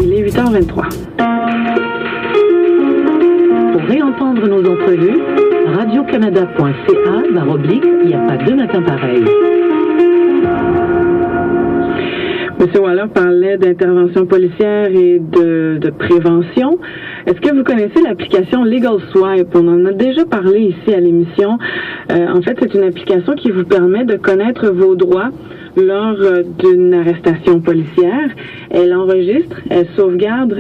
Il est 8h23. Pour réentendre nos entrevues, radiocanada.ca/, il n'y a pas deux matins pareils. Monsieur Waller parlait d'intervention policière et de prévention. Est-ce que vous connaissez l'application Legal Swipe? On en a déjà parlé ici à l'émission. En fait, c'est une application qui vous permet de connaître vos droits lors d'une arrestation policière. Elle enregistre, elle sauvegarde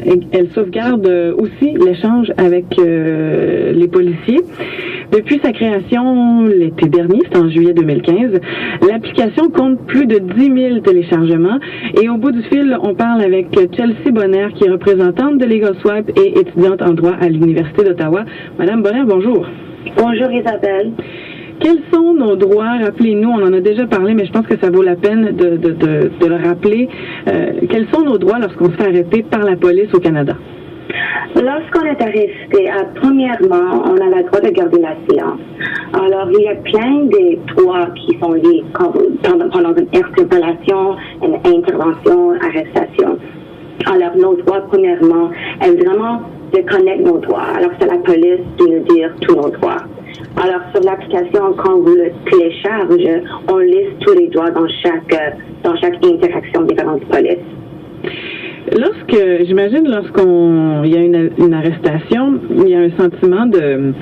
aussi l'échange avec les policiers. Depuis sa création l'été dernier, c'est en juillet 2015, l'application compte plus de 10 000 téléchargements. Et au bout du fil, on parle avec Chelsea Bonner, qui est représentante de Legal Swipe et étudiante en droit à l'Université d'Ottawa. Madame Bonner, bonjour. Bonjour Isabelle. Quels sont nos droits? Rappelez-nous, on en a déjà parlé, mais je pense que ça vaut la peine de le rappeler. Quels sont nos droits lorsqu'on se fait arrêter par la police au Canada? Lorsqu'on est arrêté, premièrement, on a le droit de garder la silence. Alors, il y a plein de droits qui sont liés pendant une interpellation, une intervention, arrestation. Alors, nos droits, premièrement, est vraiment de connaître nos droits. Alors, c'est la police de nous dire tous nos droits. Alors, sur l'application, quand vous le téléchargez, on liste tous les droits dans chaque interaction différente de police. Lorsqu'il y a une arrestation, il y a un sentiment de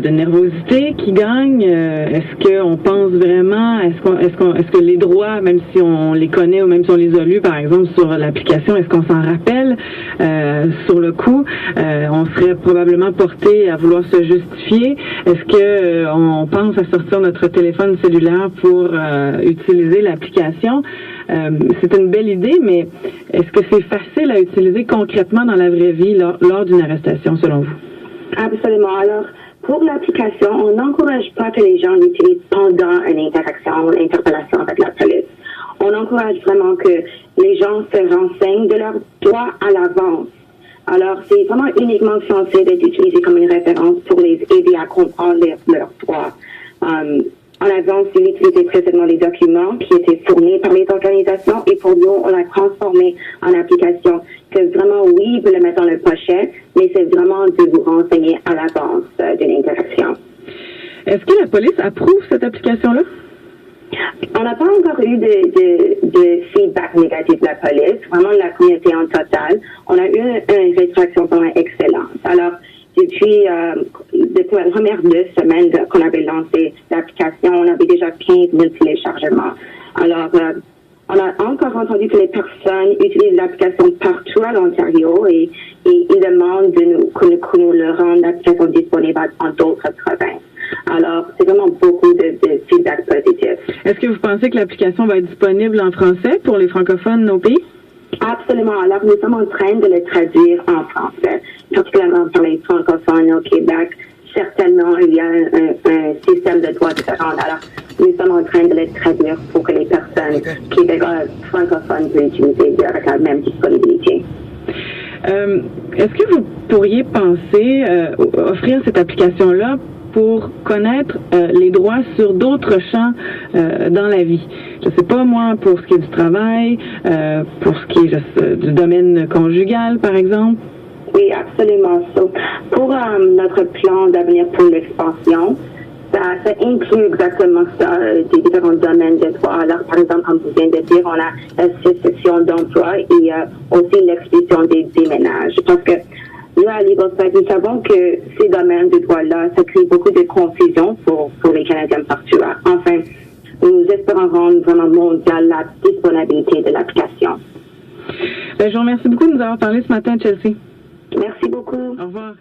nervosité qui gagne. Est-ce qu'on pense vraiment, est-ce que les droits, même si on les connaît ou même si on les a lus, par exemple, sur l'application, est-ce qu'on s'en rappelle? Sur le coup, on serait probablement porté à vouloir se justifier. Est-ce que on pense à sortir notre téléphone cellulaire pour utiliser l'application? C'est une belle idée, mais est-ce que c'est facile à utiliser concrètement dans la vraie vie lors d'une arrestation, selon vous? Absolument. Alors, pour l'application, on n'encourage pas que les gens l'utilisent pendant une interaction, une interpellation avec la police. On encourage vraiment que les gens se renseignent de leurs droits à l'avance. Alors, c'est vraiment uniquement censé d'être utilisé comme une référence pour les aider à comprendre leurs droits. En avance, il utilisait précédemment les documents qui étaient fournis par les organisations et pour nous, on l'a transformé en application que vraiment, oui, vous le mettez dans le pochet, mais c'est vraiment de vous renseigner à l'avance d'une interaction. Est-ce que la police approuve cette application-là? On n'a pas encore eu de feedback négatif de la police, vraiment la communauté en total. On a eu une rétroaction vraiment excellente. Alors, depuis la première 2 semaines qu'on avait lancé l'application, on avait déjà 15 000 téléchargements. Alors, on a encore entendu que les personnes utilisent l'application partout à l'Ontario et ils demandent que nous leur rendons l'application disponible en d'autres provinces. Alors, c'est vraiment beaucoup de feedback positif. Est-ce que vous pensez que l'application va être disponible en français pour les francophones au pays? Absolument. Alors, nous sommes en train de le traduire en français, particulièrement pour les francophones au Québec. Certainement, il y a un système de droits différent. Alors, nous sommes en train de le traduire pour que les personnes québécoises francophones puissent l'utiliser avec la même disponibilité. Est-ce que vous pourriez penser offrir cette application-là pour connaître les droits sur d'autres champs dans la vie? Je sais pas, moi, pour ce qui est du travail, pour ce qui est du domaine conjugal, par exemple. Oui, absolument. So, pour notre plan d'avenir pour l'expansion, ça inclut exactement ça, des différents domaines de droit. Alors, par exemple, comme vous venez de dire, on a la cessation d'emploi et aussi l'expédition des déménages. Parce que nous, à Legal Swipe, nous savons que ces domaines de droit-là, ça crée beaucoup de confusion pour les Canadiens partout. Enfin, nous espérons rendre vraiment mondiale la disponibilité de l'application. Je vous remercie beaucoup de nous avoir parlé ce matin, Chelsea. Merci beaucoup. Au revoir.